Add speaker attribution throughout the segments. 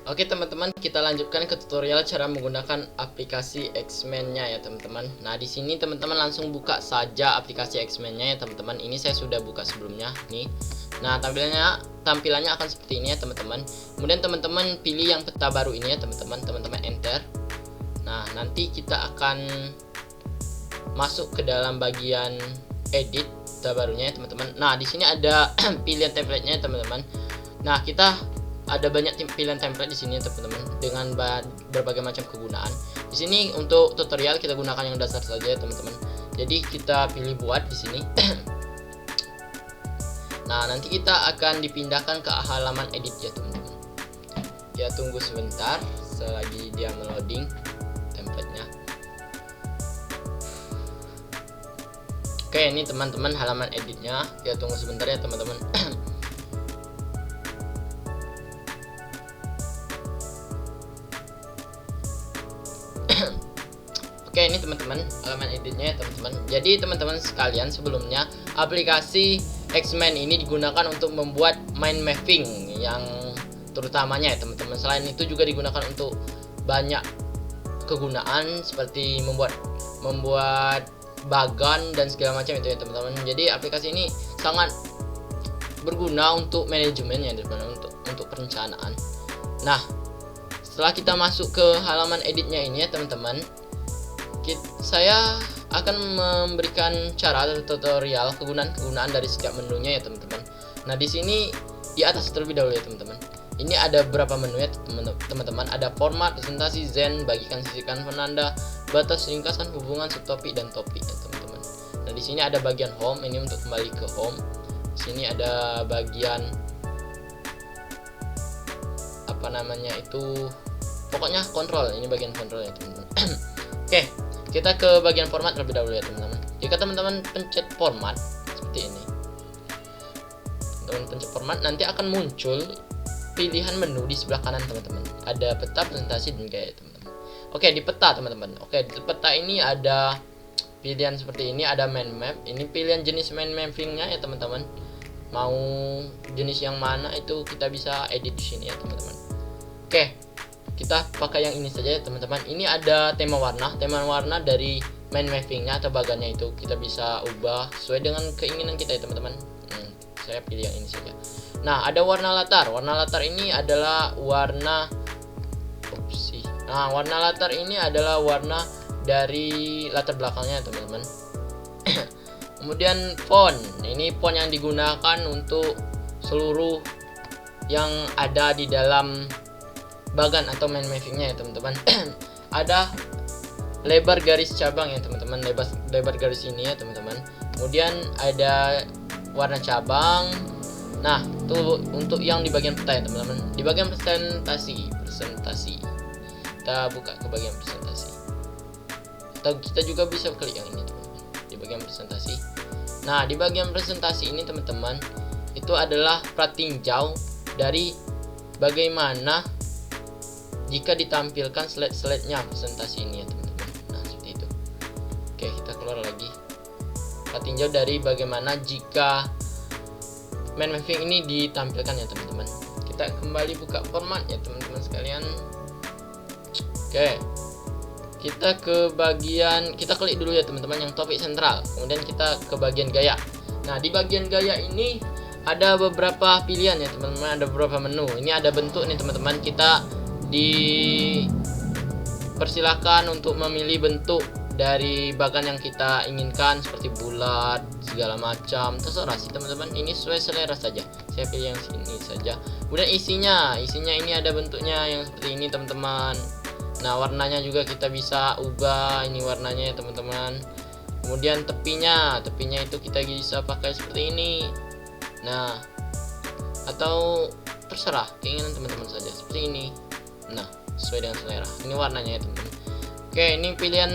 Speaker 1: Oke teman-teman, kita lanjutkan ke tutorial cara menggunakan aplikasi Xmen-nya ya teman-teman. Nah, di sini teman-teman langsung buka saja aplikasi Xmen-nya ya teman-teman. Ini saya sudah buka sebelumnya nih. Nah, tampilannya akan seperti ini ya teman-teman. Kemudian teman-teman pilih yang peta baru ini ya teman-teman. Teman-teman enter. Nah, nanti kita akan masuk ke dalam bagian edit peta barunya ya teman-teman. Nah, di sini ada pilihan template-nya ya teman-teman. Nah, kita ada banyak pilihan template di sini teman-teman dengan berbagai macam kegunaan. Di sini untuk tutorial kita gunakan yang dasar saja teman-teman. Jadi kita pilih buat di sini. Nah, nanti kita akan dipindahkan ke halaman edit ya teman-teman. Ya, tunggu sebentar selagi dia meloading template-nya. Oke, ini teman-teman halaman editnya. Ya, tunggu sebentar ya teman-teman. Oke, ini teman-teman halaman editnya ya teman-teman. Jadi teman-teman sekalian, sebelumnya aplikasi Xmen ini digunakan untuk membuat mind mapping yang terutamanya ya teman-teman. Selain itu juga digunakan untuk banyak kegunaan seperti membuat bagan dan segala macam itu ya teman-teman. Jadi aplikasi ini sangat berguna untuk manajemen ya teman-teman, untuk perencanaan. Nah, setelah kita masuk ke halaman editnya ini ya teman-teman, saya akan memberikan cara atau tutorial kegunaan dari setiap menunya ya teman-teman. Nah, di sini di atas terlebih dahulu ya teman-teman. Ini ada beberapa menu ya teman-teman. Ada format, presentasi, zen, bagikan, sisihkan, penanda, batas, ringkasan, hubungan, subtopik dan topik ya teman-teman. Nah, di sini ada bagian home, ini untuk kembali ke home. Di sini ada bagian apa namanya itu, pokoknya kontrol. Ini bagian kontrol ya teman-teman. Oke, kita ke bagian format terlebih dahulu ya teman-teman. Jika teman-teman pencet format seperti ini, teman-teman pencet format, nanti akan muncul pilihan menu di sebelah kanan teman-teman. Ada peta, presentasi, dan gaya teman-teman. Oke, di peta teman-teman. Oke, di peta ini ada pilihan seperti ini, ada mind map. Ini pilihan jenis mind mappingnya ya teman-teman. Mau jenis yang mana itu kita bisa edit di sini ya teman-teman. Oke, kita pakai yang ini saja ya teman-teman. Ini ada tema warna dari mind mappingnya atau bagannya itu kita bisa ubah sesuai dengan keinginan kita ya teman-teman. Saya pilih yang ini saja. Nah, ada warna latar. Warna latar ini adalah warna warna latar ini adalah warna dari latar belakangnya teman-teman. Kemudian font. Ini font yang digunakan untuk seluruh yang ada di dalam bagan atau mind mappingnya ya teman-teman. Ada lebar garis cabang ya teman-teman, lebar garis ini ya teman-teman. Kemudian ada warna cabang. Nah, itu untuk yang di bagian peta ya teman-teman. Di bagian presentasi kita buka ke bagian presentasi, atau kita juga bisa klik yang ini teman-teman, di bagian presentasi. Nah, di bagian presentasi ini teman-teman, itu adalah pratinjau dari bagaimana jika ditampilkan slide-nya presentasi ini ya teman-teman. Nah, seperti itu. Oke, kita keluar lagi. Kita tinjau dari bagaimana jika mind mapping ini ditampilkan ya teman-teman. Kita kembali buka format ya teman-teman sekalian. Oke, kita ke bagian, kita klik dulu ya teman-teman yang topik sentral. Kemudian kita ke bagian gaya. Nah, di bagian gaya ini ada beberapa pilihan ya teman-teman, ada beberapa menu. Ini ada bentuk nih teman-teman. Kita dipersilakan untuk memilih bentuk dari bagan yang kita inginkan, seperti bulat, segala macam, terserah sih teman-teman. Ini sesuai selera saja. Saya pilih yang sini saja. Kemudian isinya ini ada bentuknya yang seperti ini teman-teman. Nah, warnanya juga kita bisa ubah, ini warnanya ya teman-teman. Kemudian tepinya itu kita bisa pakai seperti ini. Nah, atau terserah keinginan teman-teman saja seperti ini. Nah, sesuai dengan selera. Ini warnanya ya teman-teman. Oke, ini pilihan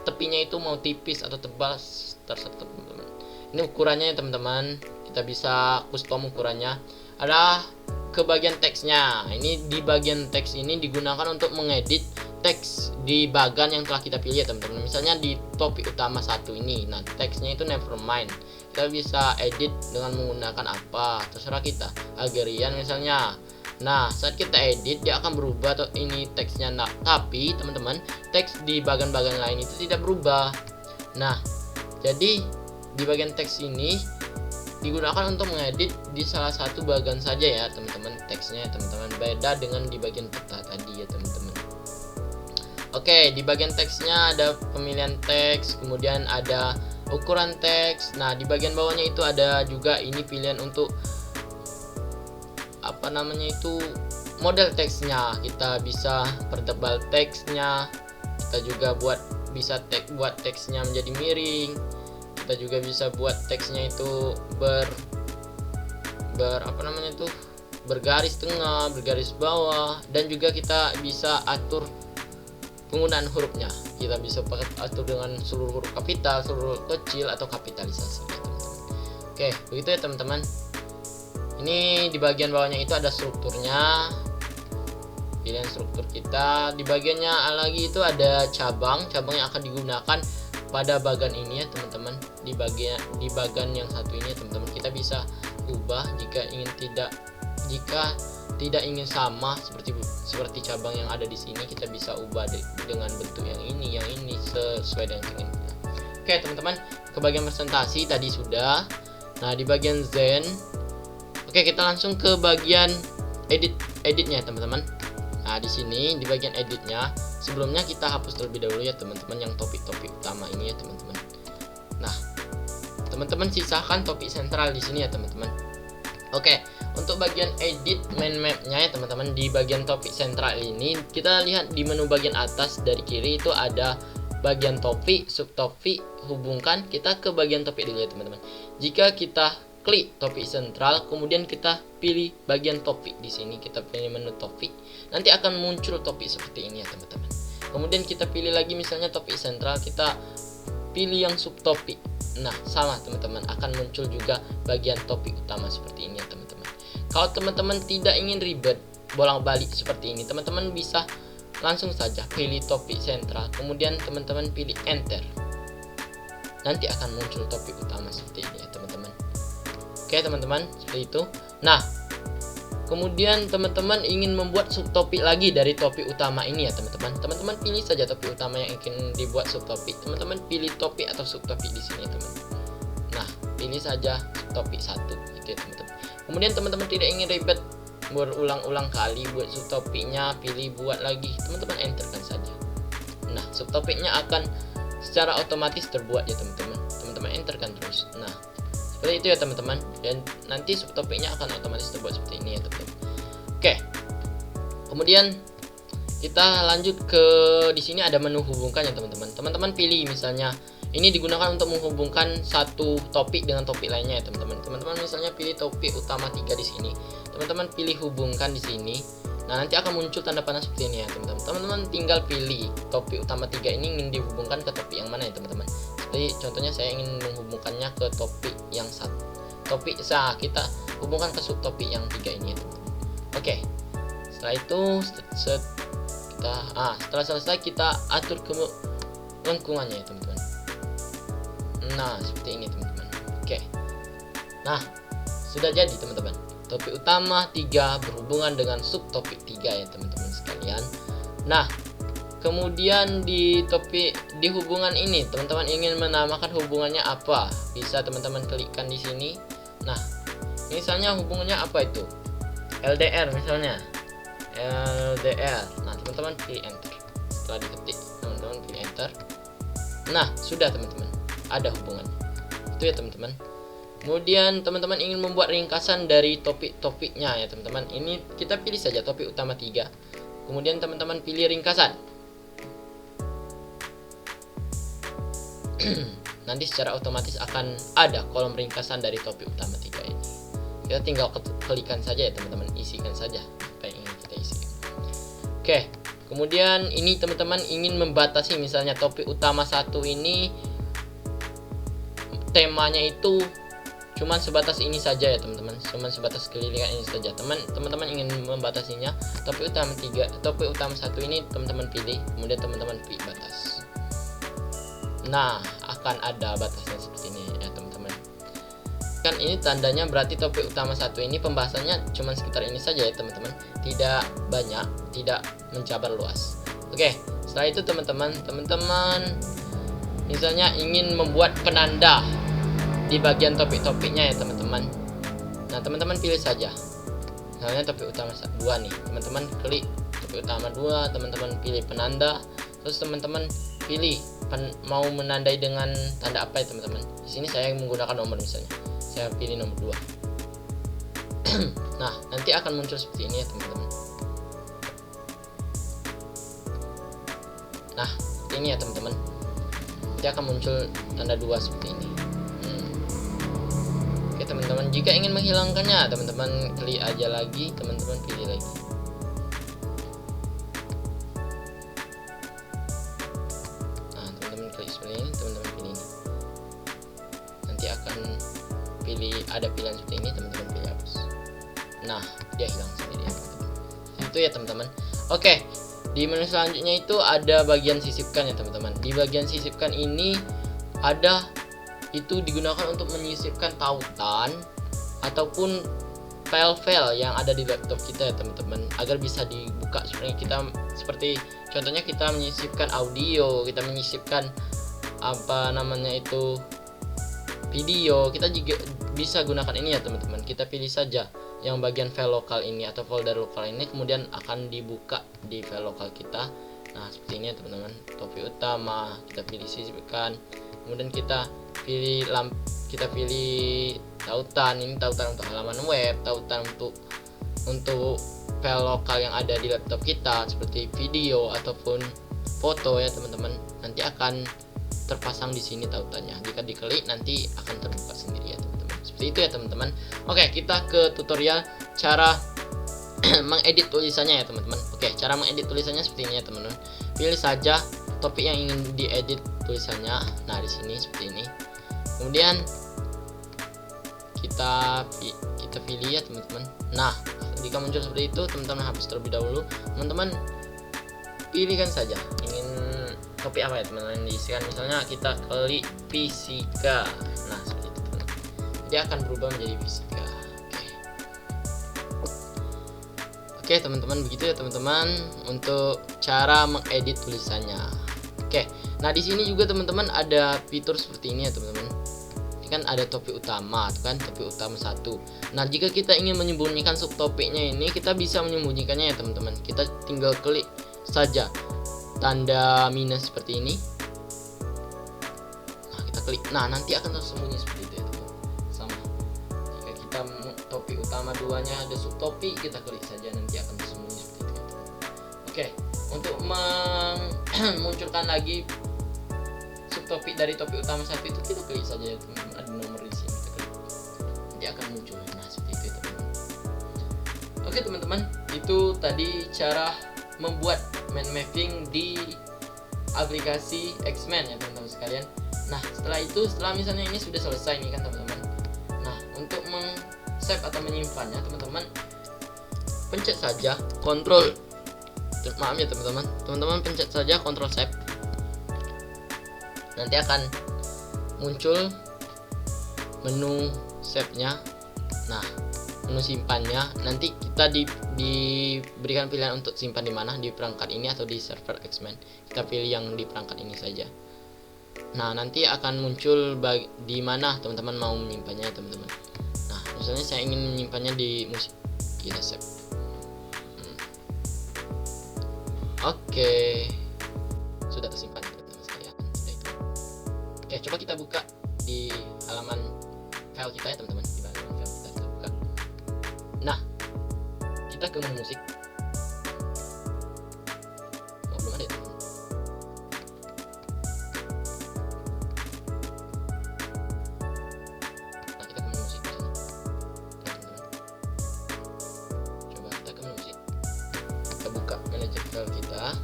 Speaker 1: tepinya itu mau tipis atau tebal, terserah teman-teman. Ini ukurannya ya teman-teman. Kita bisa custom ukurannya. Ada ke bagian teksnya. Ini di bagian teks ini digunakan untuk mengedit teks di bagan yang telah kita pilih ya teman-teman. Misalnya di topik utama 1 ini. Nah, teksnya itu nevermind. Kita bisa edit dengan menggunakan apa, terserah kita. Agrarian misalnya, Nah, saat kita edit dia akan berubah atau ini teksnya. Nah, tapi teman-teman, teks di bagian-bagian lain itu tidak berubah. Nah, jadi di bagian teks ini digunakan untuk mengedit di salah satu bagian saja ya teman-teman, teksnya ya teman-teman. Beda dengan di bagian peta tadi ya teman-teman. Oke, di bagian teksnya ada pemilihan teks, kemudian ada ukuran teks. Nah, di bagian bawahnya itu ada juga ini pilihan untuk apa namanya itu, model teksnya. Kita bisa pertebal teksnya, kita juga bisa buat teksnya menjadi miring, kita juga bisa buat teksnya itu apa namanya itu, bergaris tengah, bergaris bawah, dan juga kita bisa atur penggunaan hurufnya. Kita bisa atur dengan seluruh huruf kapital, seluruh huruf kecil, atau kapitalisasi ya teman-teman. Oke, begitu ya teman-teman. Ini di bagian bawahnya itu ada strukturnya, pilihan struktur kita. Di bagiannya lagi itu ada cabang yang akan digunakan pada bagian ini ya teman-teman. Di bagian yang satu ini ya teman-teman, kita bisa ubah jika tidak ingin sama seperti cabang yang ada di sini. Kita bisa ubah dengan bentuk yang ini sesuai dengan yang ingin. Oke teman-teman, ke bagian presentasi tadi sudah. Nah, di bagian Zen, oke, kita langsung ke bagian editnya teman-teman. Nah, di sini di bagian editnya, sebelumnya kita hapus terlebih dahulu ya teman-teman yang topik-topik utama ini ya teman-teman. Nah, teman-teman sisakan topik sentral di sini ya teman-teman. Oke, untuk bagian edit main map-nya ya teman-teman, di bagian topik sentral ini kita lihat di menu bagian atas dari kiri itu ada bagian topik, subtopik, hubungkan. Kita ke bagian topik dulu ya teman-teman. Jika kita klik topik sentral, kemudian kita pilih bagian topik. Di sini kita pilih menu topik, nanti akan muncul topik seperti ini ya teman-teman. Kemudian kita pilih lagi misalnya topik sentral, kita pilih yang subtopik. Nah, sama teman-teman, akan muncul juga bagian topik utama seperti ini ya teman-teman. Kalau teman-teman tidak ingin ribet bolak-balik seperti ini, teman-teman bisa langsung saja pilih topik sentral, kemudian teman-teman pilih enter. Nanti akan muncul topik utama seperti ini ya teman-teman. Oke teman-teman, seperti itu. Nah, kemudian teman-teman ingin membuat subtopik lagi dari topik utama ini ya teman-teman. Teman-teman pilih saja topik utama yang ingin dibuat subtopik. Teman-teman pilih topik atau subtopik di sini ya teman-teman. Nah, pilih saja subtopik 1 gitu ya teman-teman. Kemudian teman-teman tidak ingin ribet berulang-ulang kali buat subtopiknya, pilih buat lagi. Teman-teman enterkan saja. Nah, subtopiknya akan secara otomatis terbuat ya teman-teman. Teman-teman enterkan terus. Nah, seperti itu ya teman-teman, dan nanti subtopiknya akan otomatis terbuat seperti ini ya teman-teman. Oke, kemudian kita lanjut ke di sini ada menu hubungkan ya teman-teman. Teman-teman pilih misalnya ini digunakan untuk menghubungkan satu topik dengan topik lainnya ya teman-teman. Teman-teman misalnya pilih topik utama 3 di sini, teman-teman pilih hubungkan di sini. Nah, nanti akan muncul tanda panah seperti ini ya teman-teman. Teman-teman tinggal pilih topik utama 3 ini ingin dihubungkan ke topik yang mana ya teman-teman. Jadi contohnya saya ingin menghubungkannya ke topik yang satu. Kita hubungkan ke subtopik yang 3 ini ya teman-teman. Oke. Setelah itu setelah selesai kita atur ke lengkungannya ya teman-teman. Nah, seperti ini teman-teman. Oke. Nah, sudah jadi teman-teman. Topik utama 3 berhubungan dengan subtopik 3 ya teman-teman sekalian. Nah, kemudian di hubungan ini teman-teman ingin menamakan hubungannya apa? Bisa teman-teman klikkan di sini. Nah, misalnya hubungannya apa itu? LDR misalnya. LDR. Nah, teman-teman pilih enter. Setelah diketik, teman-teman pilih enter. Nah, sudah teman-teman. Ada hubungannya. Itu ya teman-teman. Kemudian teman-teman ingin membuat ringkasan dari topik-topiknya ya teman-teman. Ini kita pilih saja topik utama 3. Kemudian teman-teman pilih ringkasan. Nanti secara otomatis akan ada kolom ringkasan dari topik utama 3 ini. Kita tinggal klikkan saja ya teman-teman, isikan saja apa yang ingin kita isikan. Oke, kemudian ini teman-teman ingin membatasi misalnya topik utama 1 ini temanya itu cuman sebatas ini saja ya teman-teman, cuman sebatas kelilingan ini saja. Teman-teman ingin membatasinya, topik utama 1 ini teman-teman pilih, kemudian teman-teman pilih batas. Nah, akan ada batasnya seperti ini ya teman-teman. kan ini tandanya berarti topik utama satu ini pembahasannya cuma sekitar ini saja ya teman-teman, tidak banyak, tidak mencabar luas. Oke, setelah itu teman-teman misalnya ingin membuat penanda di bagian topik-topiknya ya teman-teman. Nah, teman-teman pilih saja. Misalnya topik utama 2 nih, teman-teman klik topik utama 2, teman-teman pilih penanda, terus teman-teman pilih mau menandai dengan tanda apa ya teman-teman. Di sini saya menggunakan nomor, misalnya saya pilih nomor 2. Nah, nanti akan muncul seperti ini ya teman-teman. Nah, seperti ini ya teman-teman. Nanti akan muncul tanda 2 seperti ini. Oke teman-teman, jika ingin menghilangkannya, teman-teman klik aja lagi, teman-teman pilih lagi. Nah, teman-teman klik seperti ini, teman-teman pilih ini. Nanti akan ada pilihan seperti ini, teman-teman pilih hapus. Nah, dia hilang sendiri ya teman-teman. Itu ya teman-teman. Oke, di menu selanjutnya itu ada bagian sisipkan ya teman-teman. Di bagian sisipkan ini itu digunakan untuk menyisipkan tautan ataupun file-file yang ada di laptop kita ya teman-teman, agar bisa dibuka. Seperti contohnya kita menyisipkan audio, kita menyisipkan video, kita juga bisa gunakan ini ya teman-teman. Kita pilih saja yang bagian file lokal ini atau folder lokal ini, kemudian akan dibuka di file lokal kita. Nah, seperti ini ya teman-teman. Topik utama kita pilih sisipkan, kemudian kita pilih tautan. Ini tautan untuk halaman web, tautan untuk file lokal yang ada di laptop kita seperti video ataupun foto ya teman-teman. Nanti akan terpasang di sini tautannya. Jika diklik nanti akan terbuka sendiri ya teman-teman. Seperti itu ya teman-teman. Oke, kita ke tutorial cara mengedit tulisannya ya teman-teman. Oke, cara mengedit tulisannya seperti ini ya teman-teman. Pilih saja topik yang ingin diedit tulisannya. Nah, di sini seperti ini. Kemudian kita pilih ya teman-teman. Nah, jika muncul seperti itu, teman-teman hapus terlebih dahulu. Teman-teman pilihkan saja ingin topik apa ya teman-teman, diisikan. Misalnya kita klik fisika. Nah, seperti itu teman-teman. Dia akan berubah menjadi fisika. Oke teman-teman, begitu ya teman-teman untuk cara mengedit tulisannya. Oke, nah di sini juga teman-teman ada fitur seperti ini ya teman-teman. Ini kan ada topik utama, kan topik utama 1. Nah, jika kita ingin menyembunyikan subtopiknya ini, kita bisa menyembunyikannya ya teman-teman. Kita tinggal klik saja tanda minus seperti ini. Nah, kita klik. Nah, nanti akan tersembunyi seperti itu ya teman-teman. Sama. Jika kita topik utama 2-nya ada subtopik, kita klik saja, nanti akan tersembunyi seperti itu. Oke, untuk memunculkan lagi subtopik dari topik utama 1 itu, kita klik saja ya teman-teman. Ada nomor di sini, kita klik. Nanti akan muncul. Nah, seperti itu ya teman-teman. Oke teman-teman, itu tadi cara membuat mind mapping di aplikasi Xman ya teman-teman sekalian. Nah, setelah misalnya ini sudah selesai nih kan teman-teman. Nah, untuk save atau menyimpannya teman-teman, pencet saja Ctrl. Maaf ya teman-teman. Teman-teman pencet saja Ctrl save. Nanti akan muncul menu save-nya. Nah, menu simpannya. Nanti kita diberikan pilihan untuk simpan di mana, di perangkat ini atau di server Xman. Kita pilih yang di perangkat ini saja. Nah, nanti akan muncul di mana teman-teman mau menyimpannya teman-teman. Nah, misalnya saya ingin menyimpannya di musik. Kita save. Oke. Sudah tersimpan teman-teman sekalian. Oke, coba kita buka di halaman file kita ya teman-teman. Di halaman file kita buka. Nah, kita ke menu musik. Oh, belum ada ya teman-teman. Nah, kita ke menu musik di sini. Coba kita ke menu musik. Kita buka manajer file kita.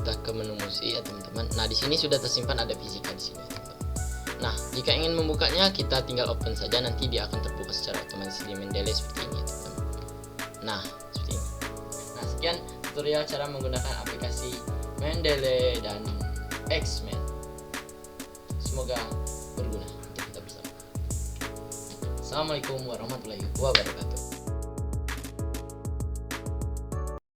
Speaker 1: Kita ke menu musik ya teman-teman. Nah, di sini sudah tersimpan ada fisika di sini teman-teman. Nah, jika ingin membukanya, kita tinggal open saja, nanti dia akan terbuka secara otomatis di Mendeley seperti ini teman-teman. Nah, seperti ini. Nah, sekian tutorial cara menggunakan aplikasi Mendeley dan Xman. Semoga berguna untuk kita bersama. Assalamualaikum warahmatullahi wabarakatuh.